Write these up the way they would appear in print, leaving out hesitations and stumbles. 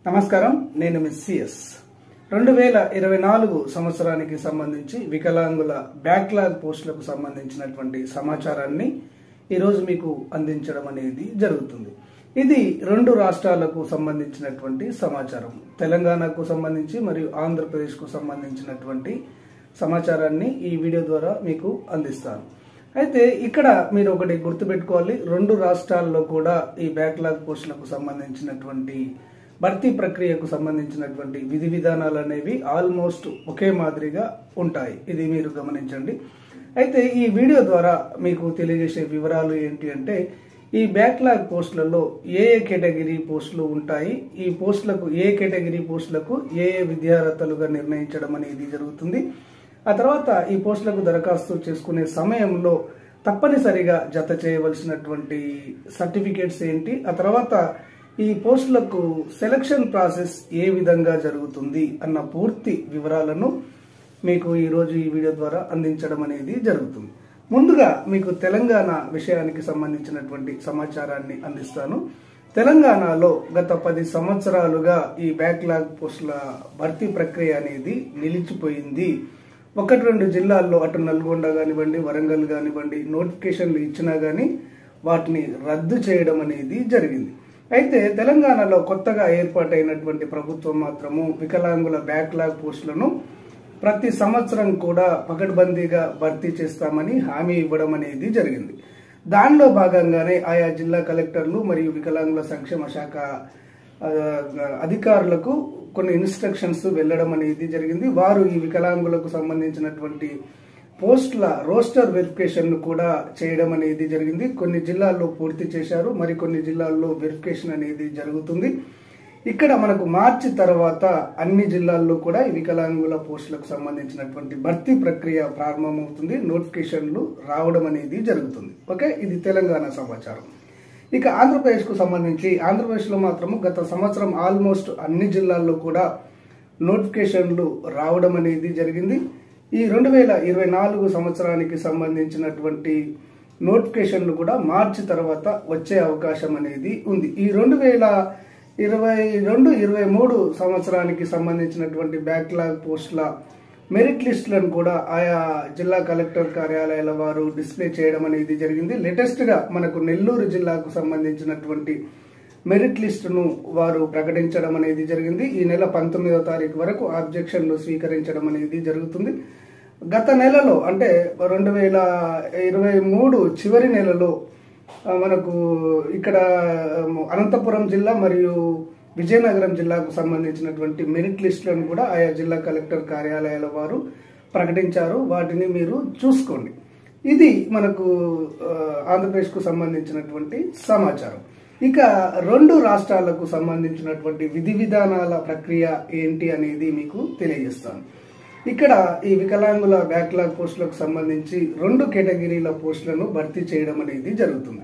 నమస్కారం, నేను miss CS. 2024 సంవత్సరానికి సంబంధించి వికలాంగుల బ్యాక్లాగ్ పోస్టులకు సంబంధించినటువంటి సమాచారాన్ని ఈరోజు మీకు అందించడం అనేది జరుగుతుంది. ఇది రెండు రాష్ట్రాలకు సంబంధించినటువంటి సమాచారం. తెలంగాణకు సంబంధించి మరియు ఆంధ్రప్రదేశ్కు సంబంధించినటువంటి సమాచారాన్ని ఈ వీడియో ద్వారా మీకు అందిస్తాను. అయితే ఇక్కడ మీరు ఒకటి గుర్తుపెట్టుకోవాలి, రెండు రాష్ట్రాల్లో కూడా ఈ బ్యాక్లాగ్ పోస్టులకు సంబంధించినటువంటి భర్తీ ప్రక్రియకు సంబంధించినటువంటి విధి విధానాలు అనేవి ఆల్మోస్ట్ ఒకే మాదిరిగా ఉంటాయి. ఇది మీరు గమనించండి. అయితే ఈ వీడియో ద్వారా మీకు తెలియజేసే వివరాలు ఏంటి అంటే, ఈ బ్యాక్లాగ్ పోస్టులలో ఏ కేటగిరీ పోస్టులు ఉంటాయి, ఈ పోస్టులకు ఏ కేటగిరీ పోస్టులకు ఏ విద్యార్హతలుగా నిర్ణయించడం అనేది జరుగుతుంది. ఆ తర్వాత ఈ పోస్టులకు దరఖాస్తు చేసుకునే సమయంలో తప్పనిసరిగా జత చేయవలసినటువంటి సర్టిఫికేట్స్ ఏంటి, ఆ తర్వాత ఈ పోస్టులకు సెలక్షన్ ప్రాసెస్ ఏ విధంగా జరుగుతుంది అన్న పూర్తి వివరాలను మీకు ఈరోజు ఈ వీడియో ద్వారా అందించడం అనేది జరుగుతుంది. ముందుగా మీకు తెలంగాణ విషయానికి సంబంధించినటువంటి సమాచారాన్ని అందిస్తాను. తెలంగాణలో గత 10 సంవత్సరాలుగా ఈ బ్యాక్లాగ్ పోస్టుల భర్తీ ప్రక్రియ అనేది నిలిచిపోయింది. 1-2 జిల్లాల్లో, అటు నల్గొండ కానివ్వండి, వరంగల్ కానివ్వండి, నోటిఫికేషన్లు ఇచ్చినా గానీ వాటిని రద్దు చేయడం అనేది జరిగింది. అయితే తెలంగాణలో కొత్తగా ఏర్పాటైనటువంటి ప్రభుత్వం మాత్రము వికలాంగుల బ్యాక్లాగ్ పోస్టులను ప్రతి సంవత్సరం కూడా పకడ్బందీగా భర్తీ చేస్తామని హామీ ఇవ్వడం అనేది జరిగింది. దానిలో భాగంగానే ఆయా జిల్లా కలెక్టర్లు మరియు వికలాంగుల సంక్షేమ శాఖ అధికారులకు కొన్ని ఇన్స్ట్రక్షన్స్ వెళ్లడం అనేది జరిగింది. వారు ఈ వికలాంగులకు సంబంధించినటువంటి పోస్టుల రోస్టర్ వెరిఫికేషన్ కూడా చేయడం అనేది జరిగింది. కొన్ని జిల్లాల్లో పూర్తి చేశారు, మరికొన్ని జిల్లాల్లో వెరిఫికేషన్ అనేది జరుగుతుంది. ఇక్కడ మనకు మార్చి తర్వాత అన్ని జిల్లాల్లో కూడా ఈ వికలాంగుల పోస్టులకు సంబంధించినటువంటి భర్తీ ప్రక్రియ ప్రారంభమవుతుంది. నోటిఫికేషన్లు రావడం అనేది జరుగుతుంది. ఓకే, ఇది తెలంగాణ సమాచారం. ఇక ఆంధ్రప్రదేశ్కు సంబంధించి, ఆంధ్రప్రదేశ్లో మాత్రము గత సంవత్సరం ఆల్మోస్ట్ అన్ని జిల్లాల్లో కూడా నోటిఫికేషన్లు రావడం అనేది జరిగింది. ఈ 2024 సంవత్సరానికి సంబంధించినటువంటి నోటిఫికేషన్లు కూడా మార్చి తర్వాత వచ్చే అవకాశం అనేది ఉంది. ఈ 2022-23 సంవత్సరానికి సంబంధించినటువంటి బ్యాక్లాగ్ పోస్టుల మెరిట్ లిస్టులను కూడా ఆయా జిల్లా కలెక్టర్ కార్యాలయాల వారు డిస్ప్లే చేయడం అనేది జరిగింది. లేటెస్ట్ గా మనకు నెల్లూరు జిల్లాకు సంబంధించినటువంటి మెరిట్ లిస్టును వారు ప్రకటించడం అనేది జరిగింది. ఈ నెల 19వ తారీఖు వరకు ఆబ్జెక్షన్లు స్వీకరించడం అనేది జరుగుతుంది. గత నెలలో అంటే 2023 చివరి నెలలో మనకు ఇక్కడ అనంతపురం జిల్లా మరియు విజయనగరం జిల్లాకు సంబంధించినటువంటి మెరిట్ లిస్టులను కూడా ఆయా జిల్లా కలెక్టర్ కార్యాలయాల వారు ప్రకటించారు. వాటిని మీరు చూసుకోండి. ఇది మనకు ఆంధ్రప్రదేశ్కు సంబంధించినటువంటి సమాచారం. ఇక రెండు రాష్ట్రాలకు సంబంధించినటువంటి విధి విధానాల ప్రక్రియ ఏంటి అనేది మీకు తెలియజేస్తాను. ఇక్కడ ఈ వికలాంగుల బ్యాక్లాగ్ పోస్టులకు సంబంధించి 2 కేటగిరీల పోస్టులను భర్తీ చేయడం అనేది జరుగుతుంది.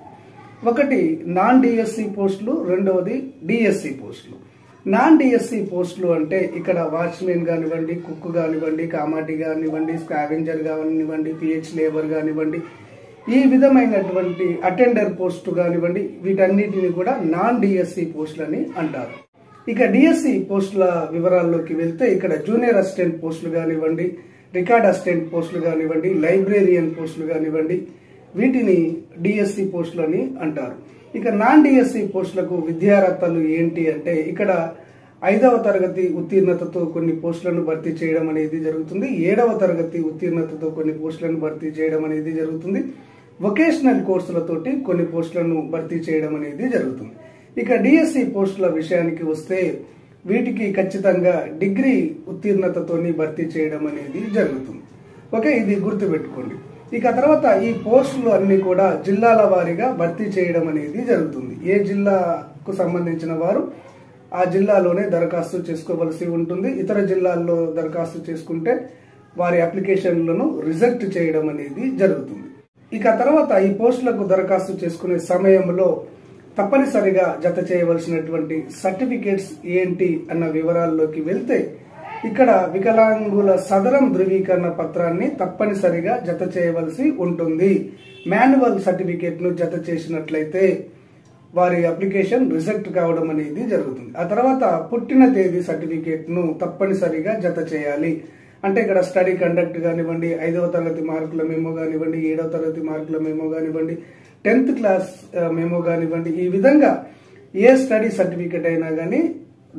ఒకటి నాన్ డిఎస్సి పోస్టులు, రెండవది డిఎస్సి పోస్టులు. నాన్ డిఎస్సి పోస్టులు అంటే ఇక్కడ వాచ్మెన్ కానివ్వండి, కుక్ కానివ్వండి, కామాటి కానివ్వండి, స్కావెంజర్ కానివ్వండి, పిహెచ్ లేబర్ కానివ్వండి, ఈ విధమైనటువంటి అటెండర్ పోస్టు కానివ్వండి, వీటన్నిటిని కూడా నాన్ డిఎస్సి పోస్టులని అంటారు. ఇక డిఎస్సి పోస్టుల వివరాల్లోకి వెళ్తే ఇక్కడ జూనియర్ అసిస్టెంట్ పోస్టులు కానివ్వండి, రికార్డ్ అసిస్టెంట్ పోస్టులు కానివ్వండి, లైబ్రేరియన్ పోస్టులు కానివ్వండి, వీటిని డిఎస్సి పోస్టులు అని అంటారు. ఇక నాన్ డిఎస్సి పోస్టులకు విద్యార్హతలు ఏంటి అంటే, ఇక్కడ 5వ తరగతి ఉత్తీర్ణతతో కొన్ని పోస్టులను భర్తీ చేయడం అనేది జరుగుతుంది. 7వ తరగతి ఉత్తీర్ణతతో కొన్ని పోస్టులను భర్తీ చేయడం అనేది జరుగుతుంది. వొకేషనల్ కోర్సులతోటి కొన్ని పోస్టులను భర్తీ చేయడం అనేది జరుగుతుంది. ఇక డిఎస్సి పోస్టుల విషయానికి వస్తే వీటికి ఖచ్చితంగా డిగ్రీ ఉత్తీర్ణతతోని భర్తీ చేయడం అనేది జరుగుతుంది. ఓకే, ఇది గుర్తుపెట్టుకోండి. ఇక తర్వాత ఈ పోస్టులు అన్ని కూడా జిల్లాల వారీగా భర్తీ చేయడం అనేది జరుగుతుంది. ఏ జిల్లాకు సంబంధించిన వారు ఆ జిల్లాలోనే దరఖాస్తు చేసుకోవలసి ఉంటుంది. ఇతర జిల్లాల్లో దరఖాస్తు చేసుకుంటే వారి అప్లికేషన్లను రిజెక్ట్ చేయడం అనేది జరుగుతుంది. ఇక తర్వాత ఈ పోస్టులకు దరఖాస్తు చేసుకునే సమయంలో తప్పనిసరిగా జత చేయవలసినటువంటి సర్టిఫికేట్స్ ఏంటి అన్న వివరాల్లోకి వెళ్తే, ఇక్కడ వికలాంగుల సదరం ధృవీకరణ పత్రాన్ని తప్పనిసరిగా జత చేయవలసి ఉంటుంది. మాన్యువల్ సర్టిఫికేట్ ను జత చేసినట్లయితే వారి అప్లికేషన్ రిజెక్ట్ కావడం అనేది జరుగుతుంది. ఆ తర్వాత పుట్టిన తేదీ సర్టిఫికేట్ ను తప్పనిసరిగా జత చేయాలి. అంటే ఇక్కడ స్టడీ కండక్ట్ కానివ్వండి, 5వ తరగతి మార్కుల మెమో కానివ్వండి, 7వ తరగతి మార్కుల మెమో కానివ్వండి, 10th క్లాస్ మెమో కానివ్వండి, ఈ విధంగా ఏ స్టడీ సర్టిఫికేట్ అయినా కానీ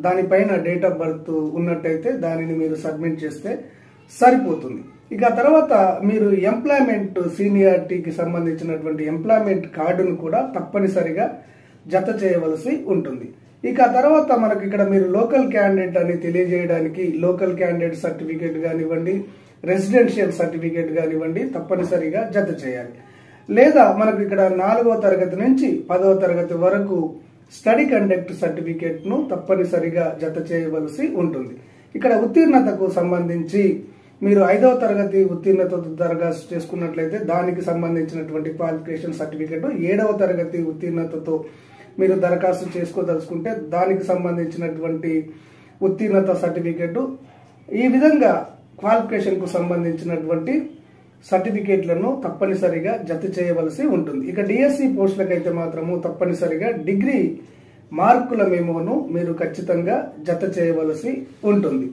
దానిపైన డేట్ ఆఫ్ బర్త్ ఉన్నట్టయితే దానిని మీరు సబ్మిట్ చేస్తే సరిపోతుంది. ఇక తర్వాత మీరు ఎంప్లాయ్మెంట్ సీనియారిటీకి సంబంధించినటువంటి ఎంప్లాయ్మెంట్ కార్డును కూడా తప్పనిసరిగా జత చేయవలసి ఉంటుంది. ఇక తర్వాత మనకు ఇక్కడ మీరు లోకల్ క్యాండిడేట్ అని తెలియజేయడానికి లోకల్ క్యాండిడేట్ సర్టిఫికేట్ కానివ్వండి, రెసిడెన్షియల్ సర్టిఫికేట్ కానివ్వండి తప్పనిసరిగా జత చేయాలి. లేదా మనకు ఇక్కడ 4వ తరగతి నుంచి 10వ తరగతి వరకు స్టడీ కండక్ట్ సర్టిఫికేట్ ను తప్పనిసరిగా జత చేయవలసి ఉంటుంది. ఇక్కడ ఉత్తీర్ణతకు సంబంధించి మీరు 5వ తరగతి ఉత్తీర్ణత దరఖాస్తు చేసుకున్నట్లయితే దానికి సంబంధించినటువంటి క్వాలిఫికేషన్ సర్టిఫికేట్, 7వ తరగతి ఉత్తీర్ణతతో మీరు దరఖాస్తు చేసుకోదలుచుకుంటే దానికి సంబంధించినటువంటి ఉత్తీర్ణత సర్టిఫికేట్, ఈ విధంగా క్వాలిఫికేషన్ కు సంబంధించినటువంటి సర్టిఫికేట్లను తప్పనిసరిగా జత చేయవలసి ఉంటుంది. ఇక డిఎస్సి పోస్టులకైతే మాత్రము తప్పనిసరిగా డిగ్రీ మార్కుల మెమోను మీరు ఖచ్చితంగా జత చేయవలసి ఉంటుంది.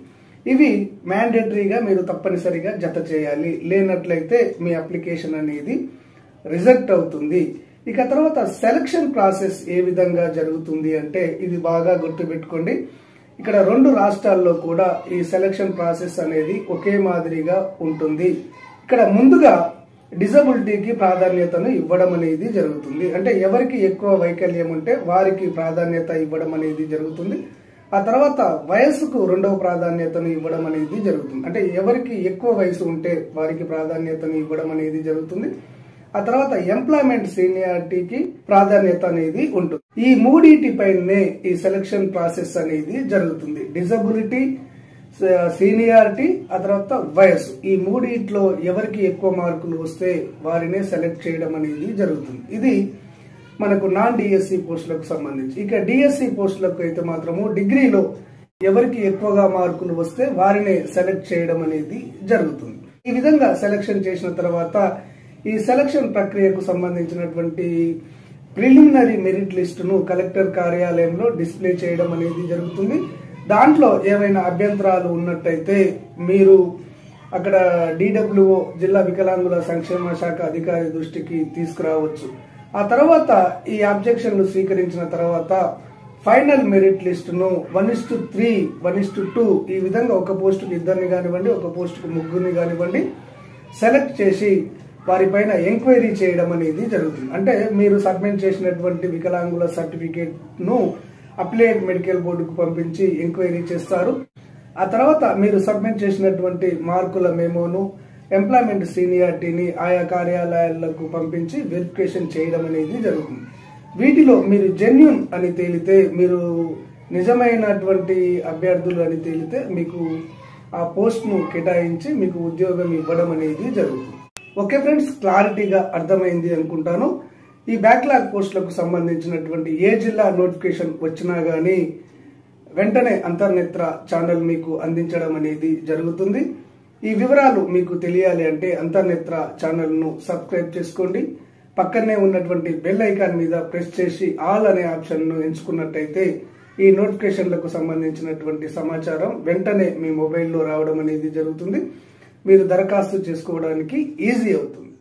ఇవి మ్యాండేటరీగా మీరు తప్పనిసరిగా జత చేయాలి. లేనట్లయితే మీ అప్లికేషన్ అనేది రిజెక్ట్ అవుతుంది. ఇక తర్వాత సెలక్షన్ ప్రాసెస్ ఏ విధంగా జరుగుతుంది అంటే ఇది బాగా గుర్తుపెట్టుకోండి. ఇక్కడ 2 రాష్ట్రాల్లో కూడా ఈ సెలక్షన్ ప్రాసెస్ అనేది ఒకే మాదిరిగా ఉంటుంది. ఇక్కడ ముందుగా డిజబిలిటీకి ప్రాధాన్యతను ఇవ్వడం అనేది జరుగుతుంది. అంటే ఎవరికి ఎక్కువ వైకల్యం ఉంటే వారికి ప్రాధాన్యత ఇవ్వడం అనేది జరుగుతుంది. ఆ తర్వాత వయస్సుకు 2వ ప్రాధాన్యతను ఇవ్వడం అనేది జరుగుతుంది. అంటే ఎవరికి ఎక్కువ వయసు ఉంటే వారికి ప్రాధాన్యతను ఇవ్వడం అనేది జరుగుతుంది. ఆ తర్వాత ఎంప్లాయ్మెంట్ సీనియారిటీకి ప్రాధాన్యత అనేది ఉంటుంది. ఈ మూడింటిపైనే ఈ సెలక్షన్ ప్రాసెస్ అనేది జరుగుతుంది. డిజబిలిటీ, సీనియారిటీ, ఆ తర్వాత వయస్సు, ఈ మూడింటిలో ఎవరికి ఎక్కువ మార్కులు వస్తే వారినే సెలెక్ట్ చేయడం అనేది జరుగుతుంది. ఇది మనకు నాన్ డిఎస్సి పోస్టులకు సంబంధించి. ఇక డిఎస్సి పోస్టులకు అయితే మాత్రము డిగ్రీలో ఎవరికి ఎక్కువగా మార్కులు వస్తే వారినే సెలెక్ట్ చేయడం అనేది జరుగుతుంది. ఈ విధంగా సెలక్షన్ చేసిన తర్వాత ఈ సెలక్షన్ ప్రక్రియకు సంబంధించినటువంటి ప్రిలిమినరీ మెరిట్ లిస్టును కలెక్టర్ కార్యాలయంలో డిస్ప్లే చేయడం అనేది జరుగుతుంది. దాంట్లో ఏవైనా అభ్యంతరాలు ఉన్నట్టయితే మీరు అక్కడ డిడబ్ల్యూఓ జిల్లా వికలాంగుల సంక్షేమ శాఖ అధికారి దృష్టికి తీసుకురావచ్చు. ఆ తర్వాత ఈ అబ్జెక్షన్లు స్వీకరించిన తర్వాత ఫైనల్ మెరిట్ లిస్టును 1:3, 1:2 ఈ విధంగా ఒక పోస్టుకు 2 కానివ్వండి, ఒక పోస్టుకు 3 కానివ్వండి సెలెక్ట్ చేసి వారిపైన ఎంక్వైరీ చేయడం అనేది జరుగుతుంది. అంటే మీరు సబ్మిట్ చేసినటువంటి వికలాంగుల సర్టిఫికేట్ ను అప్లైడ్ మెడికల్ బోర్డుకు పంపించి ఎంక్వైరీ చేస్తారు. ఆ తర్వాత మీరు సబ్మిట్ చేసినటువంటి మార్కుల మెమోను, ఎంప్లాయ్మెంట్ సీనియారిటీని ఆయా కార్యాలయాలకు పంపించి వెరిఫికేషన్ చేయడం అనేది జరుగుతుంది. వీటిలో మీరు జెన్యూన్ అని తేలితే, మీరు నిజమైనటువంటి అభ్యర్థులు అని తేలితే మీకు ఆ పోస్ట్ ను కేటాయించి మీకు ఉద్యోగం ఇవ్వడం అనేది జరుగుతుంది. ఓకే ఫ్రెండ్స్, క్లారిటీగా అర్థమైంది అనుకుంటాను. ఈ బ్యాక్లాగ్ పోస్టులకు సంబంధించినటువంటి ఏ జిల్లా నోటిఫికేషన్ వచ్చినా గానీ వెంటనే అంతర్నేత్ర ఛానల్ మీకు అందించడం అనేది జరుగుతుంది. ఈ వివరాలు మీకు తెలియాలి అంటే అంతర్నేత్ర ఛానల్ ను సబ్స్క్రైబ్ చేసుకోండి. పక్కనే ఉన్నటువంటి బెల్ ఐకాన్ మీద ప్రెస్ చేసి ఆల్ అనే ఆప్షన్ ను ఎంచుకున్నట్టయితే ఈ నోటిఫికేషన్లకు సంబంధించినటువంటి సమాచారం వెంటనే మీ మొబైల్లో రావడం అనేది జరుగుతుంది. మీరు దరఖాస్తు చేసుకోవడానికి ఈజీ అవుతుంది.